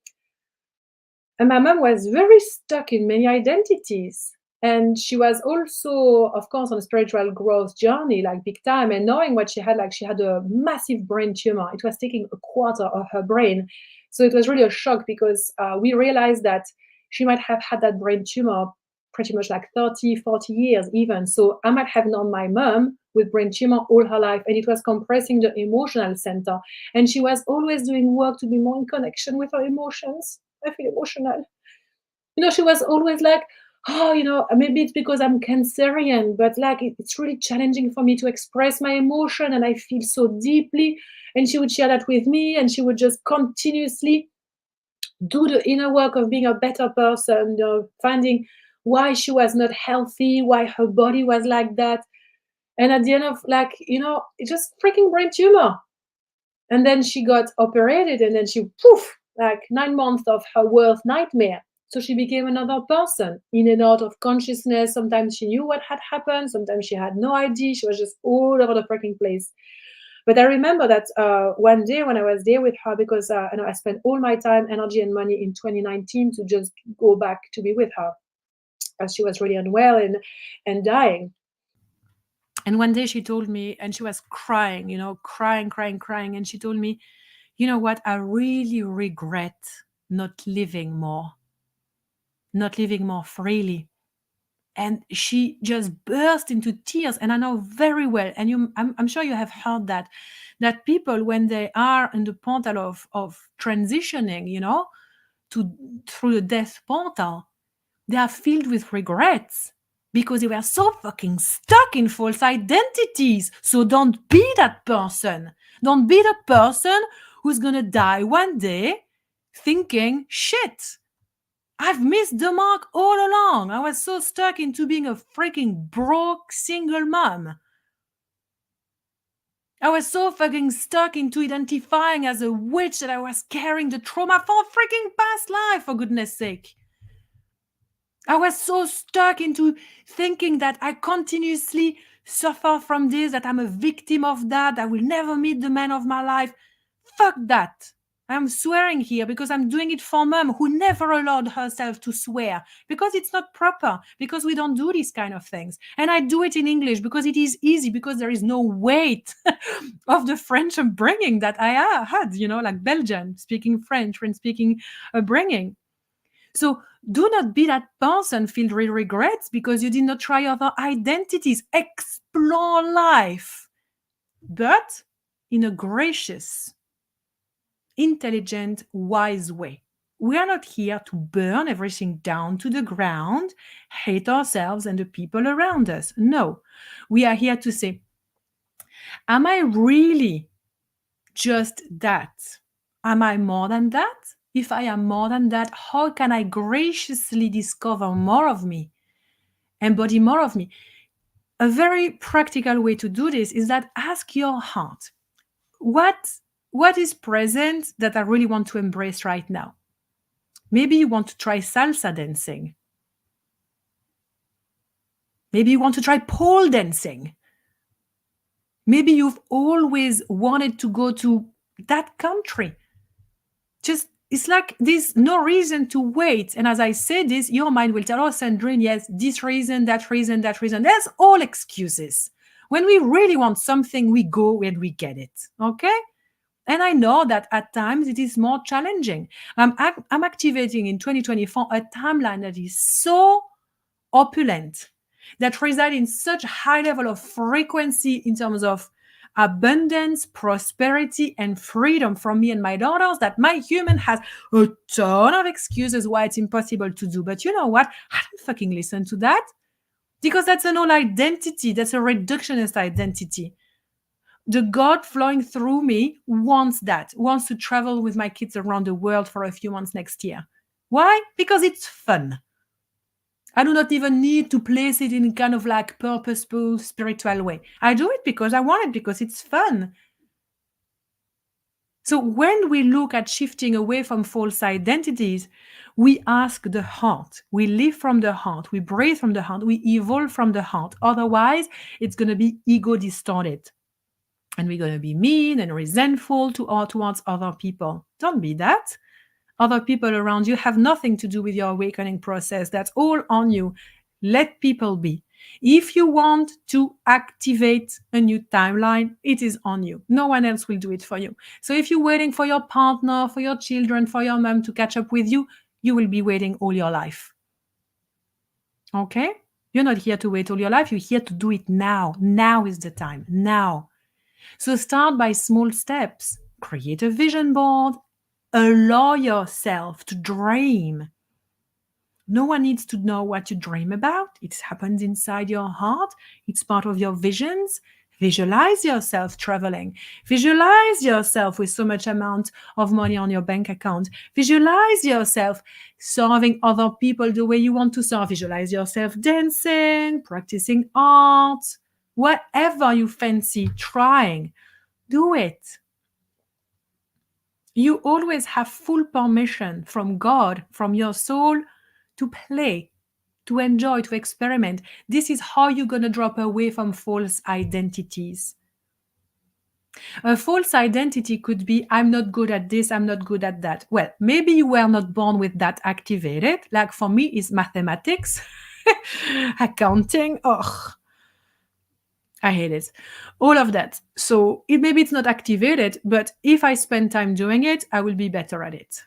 And my mom was very stuck in many identities. And she was also, of course, on a spiritual growth journey, like big time. And knowing what she had, like she had a massive brain tumor. It was taking a quarter of her brain. So it was really a shock because we realized that she might have had that brain tumor pretty much like 30, 40 years even. So I might have known my mom with brain tumor all her life. And it was compressing the emotional center. And she was always doing work to be more in connection with her emotions. I feel emotional. She was always like, oh, maybe it's because I'm Cancerian, but like it's really challenging for me to express my emotion and I feel so deeply. And she would share that with me and she would just continuously do the inner work of being a better person, finding why she was not healthy, why her body was like that. And at the end of it's just freaking brain tumor. And then she got operated and then she poof, like 9 months of her worst nightmare. So she became another person in and out of consciousness. Sometimes she knew what had happened. Sometimes she had no idea. She was just all over the freaking place. But I remember that one day when I was there with her, because I spent all my time, energy, and money in 2019 to just go back to be with her, as she was really unwell and dying. And one day she told me, and she was crying, crying. And she told me, you know what? I really regret not living more freely. And she just burst into tears. And I know very well, and I'm sure you have heard that people, when they are in the portal of transitioning, through the death portal, they are filled with regrets because they were so fucking stuck in false identities. So don't be that person. Don't be that person who's gonna die one day thinking, shit, I've missed the mark all along. I was so stuck into being a freaking broke single mom. I was so fucking stuck into identifying as a witch that I was carrying the trauma for a freaking past life, for goodness sake. I was so stuck into thinking that I continuously suffer from this, that I'm a victim of that, I will never meet the man of my life. Fuck that. I'm swearing here because I'm doing it for mom who never allowed herself to swear because it's not proper, because we don't do these kind of things. And I do it in English because it is easy, because there is no weight of the French upbringing that I had, like Belgian, speaking French, French speaking upbringing. So do not be that person filled with regrets because you did not try other identities. Explore life, but in a gracious, intelligent, wise way. We are not here to burn everything down to the ground, hate ourselves and the people around us. No, we are here to say, am I really just that? Am I more than that? If I am more than that, how can I graciously discover more of me, embody more of me? A very practical way to do this is that ask your heart, what is present that I really want to embrace right now? Maybe you want to try salsa dancing. Maybe you want to try pole dancing. Maybe you've always wanted to go to that country. Just, it's like there's no reason to wait. And as I say this, your mind will tell, oh, Sandrine, yes, this reason, that reason, that reason. That's all excuses. When we really want something, we go and we get it. Okay? And I know that at times it is more challenging. I'm activating in 2024 a timeline that is so opulent, that reside in such high level of frequency in terms of abundance, prosperity, and freedom from me and my daughters, that my human has a ton of excuses why it's impossible to do. But you know what? I don't fucking listen to that, because that's an old identity. That's a reductionist identity. The God flowing through me wants that, wants to travel with my kids around the world for a few months next year. Why? Because it's fun. I do not even need to place it in kind of like purposeful, spiritual way. I do it because I want it, because it's fun. So when we look at shifting away from false identities, we ask the heart. We live from the heart. We breathe from the heart. We evolve from the heart. Otherwise, it's going to be ego distorted. And we're going to be mean and resentful towards other people. Don't be that. Other people around you have nothing to do with your awakening process. That's all on you. Let people be. If you want to activate a new timeline, it is on you. No one else will do it for you. So if you're waiting for your partner, for your children, for your mom to catch up with you, you will be waiting all your life. Okay? You're not here to wait all your life. You're here to do it now. Now is the time. Now. So start by small steps. Create a vision board. Allow yourself to dream. No one needs to know what you dream about. It happens inside your heart. It's part of your visions. Visualize yourself traveling. Visualize yourself with so much amount of money on your bank account. Visualize yourself serving other people the way you want to serve. Visualize yourself dancing, practicing art, whatever you fancy trying. Do it. You always have full permission from God, from your soul, to play, to enjoy, to experiment. This is how you're going to drop away from false identities. A false identity could be, I'm not good at this, I'm not good at that. Well, maybe you were not born with that activated. Like for me, it's mathematics, accounting. Ugh. I hate it. All of that. So maybe it's not activated, but if I spend time doing it, I will be better at it.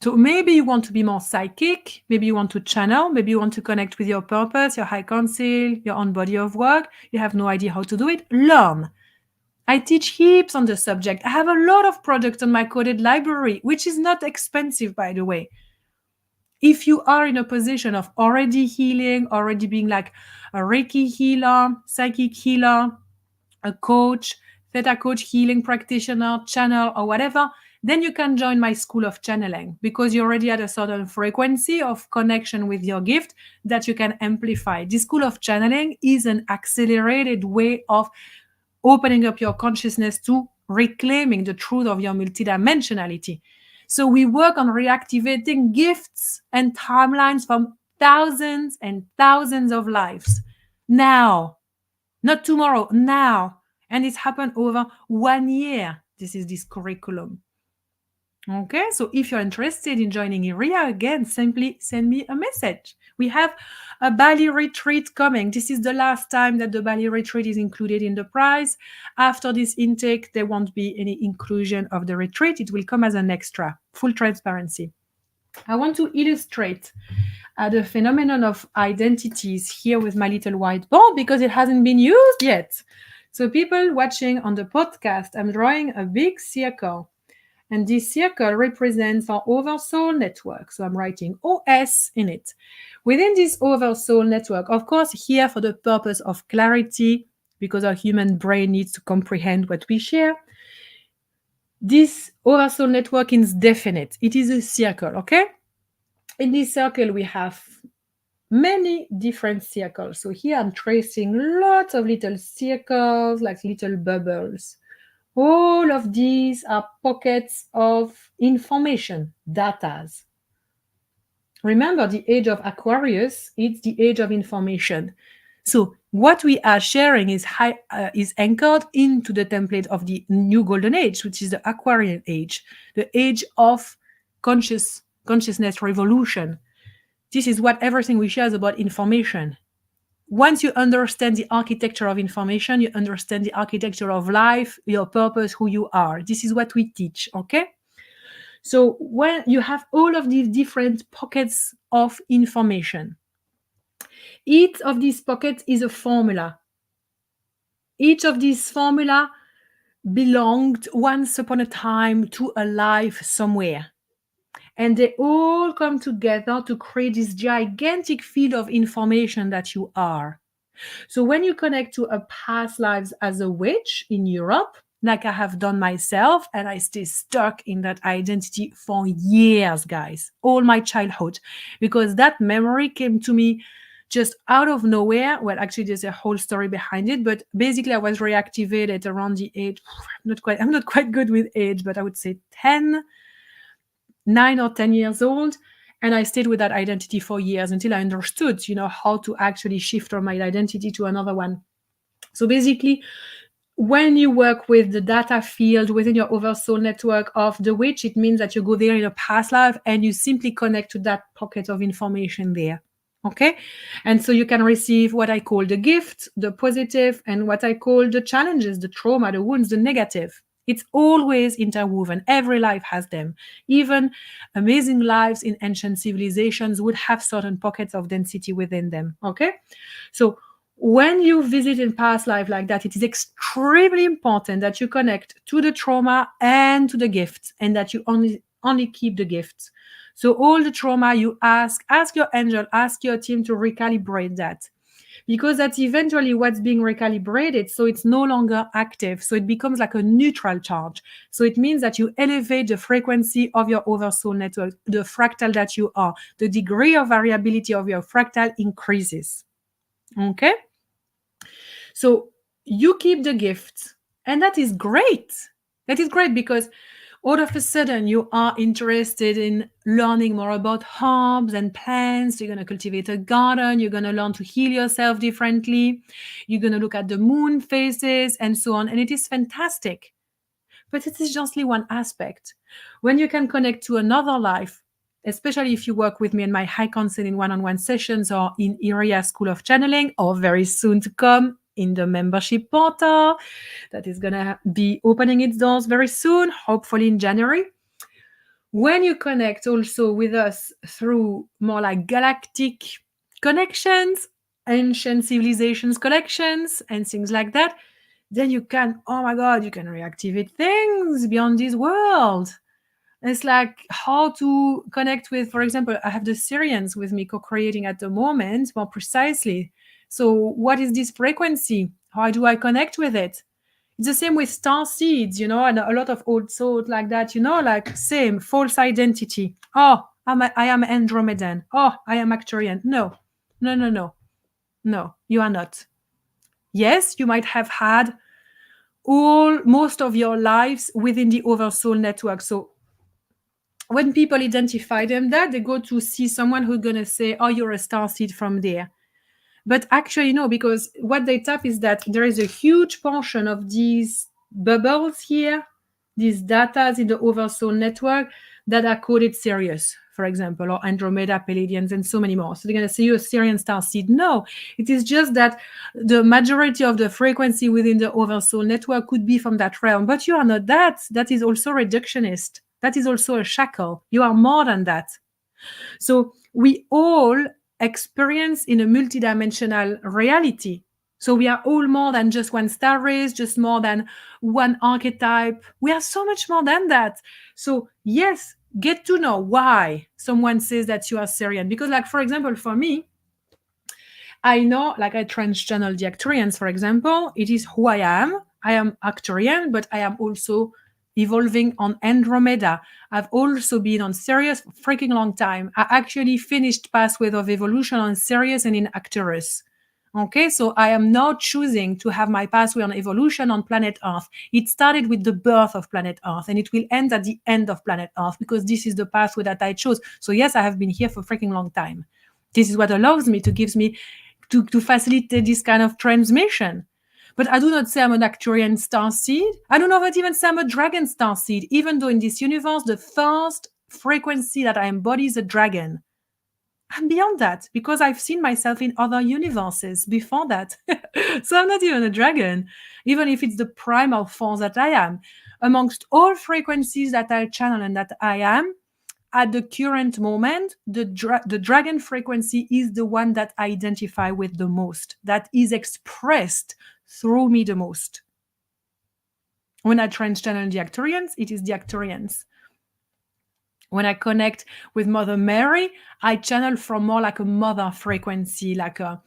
So maybe you want to be more psychic. Maybe you want to channel. Maybe you want to connect with your purpose, your high council, your own body of work. You have no idea how to do it. Learn. I teach heaps on the subject. I have a lot of products on my coded library, which is not expensive, by the way. If you are in a position of already healing, already being like a Reiki healer, psychic healer, a coach, theta coach, healing practitioner, channel, or whatever, then you can join my school of channeling, because you already had a certain frequency of connection with your gift that you can amplify. The school of channeling is an accelerated way of opening up your consciousness to reclaiming the truth of your multidimensionality. So we work on reactivating gifts and timelines from thousands and thousands of lives. Now, not tomorrow, now. And it's happened over 1 year, This is this curriculum. Okay, so if you're interested in joining Iria again, simply send me a message. We have a Bali retreat coming. This is the last time that the Bali retreat is included in the price. After this intake, there won't be any inclusion of the retreat. It will come as an extra, full transparency. I want to illustrate the phenomenon of identities here with my little whiteboard because it hasn't been used yet. So people watching on the podcast, I'm drawing a big circle. And this circle represents our oversoul network. So I'm writing OS in it. Within this oversoul network, of course, here for the purpose of clarity, because our human brain needs to comprehend what we share, this oversoul network is definite. It is a circle, okay? In this circle, we have many different circles. So here I'm tracing lots of little circles, like little bubbles. All of these are pockets of information, datas. Remember, the age of Aquarius, it's the age of information. So what we are sharing is anchored into the template of the new golden age, which is the Aquarian age, the age of consciousness revolution. This is what everything we share is about: information. Once you understand the architecture of information, you understand the architecture of life, your purpose, who you are. This is what we teach, okay? So when you have all of these different pockets of information, each of these pockets is a formula. Each of these formula belonged once upon a time to a life somewhere. And they all come together to create this gigantic field of information that you are. So when you connect to a past lives as a witch in Europe, like I have done myself, and I stay stuck in that identity for years, guys, all my childhood, because that memory came to me just out of nowhere. Well, actually, there's a whole story behind it, but basically, I was reactivated around the age. I'm not quite good with age, but I would say 9 or 10 years old. And I stayed with that identity for years until I understood, how to actually shift from my identity to another one. So basically, when you work with the data field within your oversoul network of the witch, it means that you go there in a past life and you simply connect to that pocket of information there. Okay? And so you can receive what I call the gift, the positive, and what I call the challenges, the trauma, the wounds, the negative. It's always interwoven. Every life has them. Even amazing lives in ancient civilizations would have certain pockets of density within them. Okay? So when you visit in past life like that, it is extremely important that you connect to the trauma and to the gifts, and that you only keep the gifts. So all the trauma you ask your angel, ask your team to recalibrate that, because that's eventually what's being recalibrated. So it's no longer active. So it becomes like a neutral charge. So it means that you elevate the frequency of your oversoul network, the fractal that you are. The degree of variability of your fractal increases. Okay? So you keep the gift, and that is great. That is great because all of a sudden you are interested in learning more about herbs and plants. You're going to cultivate a garden. You're going to learn to heal yourself differently. You're going to look at the moon phases and so on. And it is fantastic. But it is just one aspect. When you can connect to another life, especially if you work with me in my high counseling one-on-one sessions or in Iria School of Channeling, or very soon to come in the membership portal that is going to be opening its doors very soon, hopefully in January. When you connect also with us through more like galactic connections, ancient civilizations connections, and things like that, then you can, oh my God, you can reactivate things beyond this world. It's like how to connect with, for example, I have the Syrians with me co-creating at the moment, more precisely. So what is this frequency? How do I connect with it? It's the same with star seeds, and a lot of old thought like that, like same, false identity. Oh, I am Andromedan. Oh, I am Acturian. No, you are not. Yes, you might have had most of your lives within the oversoul network. So when people identify them that, they go to see someone who's going to say, oh, you're a starseed from there. But actually, no, because what they tap is that there is a huge portion of these bubbles here these data in the oversoul network that are coded Sirius, for example, or Andromeda, Pleiadians, and so many more. So they're going to say you a Sirian star seed. No, it is just that the majority of the frequency within the oversoul network could be from that realm, but you are not that. That is also reductionist. That is also a shackle. You are more than that. So we all experience in a multidimensional reality. So we are all more than just one star race, just more than one archetype. We are so much more than that. So yes, get to know why someone says that you are Syrian. Because, like, for example, for me, I know, like, I trans-channel the Arcturians, for example. It is who I am. I am Arcturian, but I am also evolving on Andromeda. I've also been on Sirius for a freaking long time. I actually finished Pathway of Evolution on Sirius and in Arcturus. Okay, so I am now choosing to have my pathway on evolution on planet Earth. It started with the birth of planet Earth, and it will end at the end of planet Earth, because this is the pathway that I chose. So yes, I have been here for a freaking long time. This is what allows me to facilitate this kind of transmission. But I do not say I'm an Arcturian star seed. I do not even say I'm a dragon star seed, even though in this universe, the first frequency that I embody is a dragon. I'm beyond that, because I've seen myself in other universes before that. So I'm not even a dragon, even if it's the primal force that I am. Amongst all frequencies that I channel and that I am, at the current moment, the dragon frequency is the one that I identify with the most, that is expressed through me the most. When I trans-channel the Arcturians, it is the Arcturians. When I connect with Mother Mary, I channel from more like a mother frequency, like a,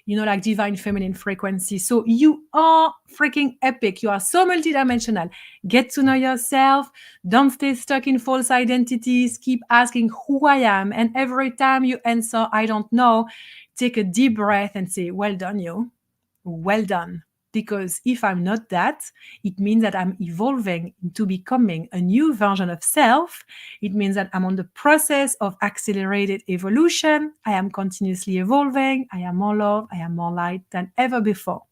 like divine feminine frequency. So you are freaking epic. You are so multidimensional. Get to know yourself. Don't stay stuck in false identities. Keep asking who I am. And every time you answer, I don't know, take a deep breath and say, well done, you. Well done. Because if I'm not that, it means that I'm evolving into becoming a new version of self. It means that I'm on the process of accelerated evolution. I am continuously evolving. I am more love. I am more light than ever before.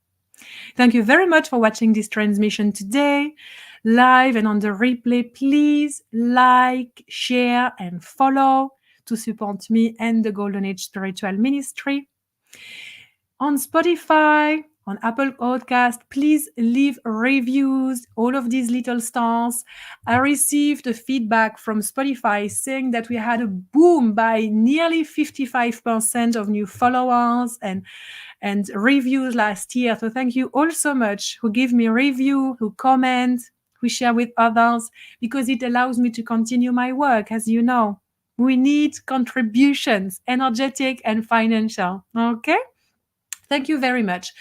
Thank you very much for watching this transmission today, live and on the replay. Please like, share, and follow to support me and the Golden Age Spiritual Ministry. On Spotify, on Apple Podcast, please leave reviews, all of these little stars. I received a feedback from Spotify saying that we had a boom by nearly 55% of new followers and reviews last year. So thank you all so much who give me a review, who comment, who share with others, because it allows me to continue my work. As you know, we need contributions, energetic and financial. Okay? Thank you very much.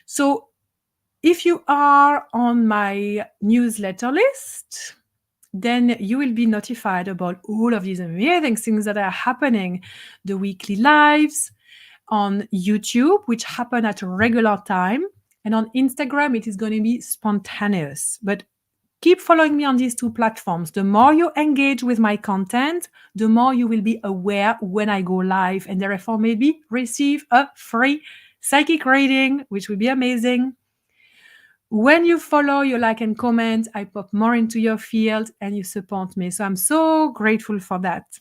So if you are on my newsletter list, then you will be notified about all of these amazing things that are happening. The weekly lives on YouTube, which happen at a regular time. And on Instagram, it is going to be spontaneous. But keep following me on these two platforms. The more you engage with my content, the more you will be aware when I go live, and therefore maybe receive a free psychic reading, which would be amazing. When you follow, you like and comment, I pop more into your field and you support me. So I'm so grateful for that.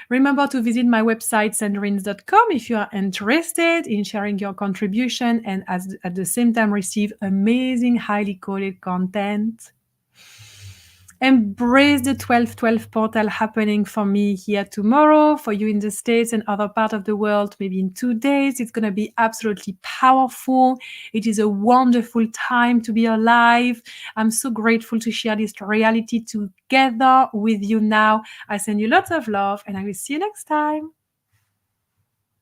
Remember to visit my website, sandrines.com, if you are interested in sharing your contribution and at the same time receive amazing, highly coded content. Embrace the 12/12 portal happening for me here tomorrow, for you in the States and other part of the world, maybe in 2 days. It's going to be absolutely powerful. It is a wonderful time to be alive. I'm so grateful to share this reality together with you now. I send you lots of love, and I will see you next time.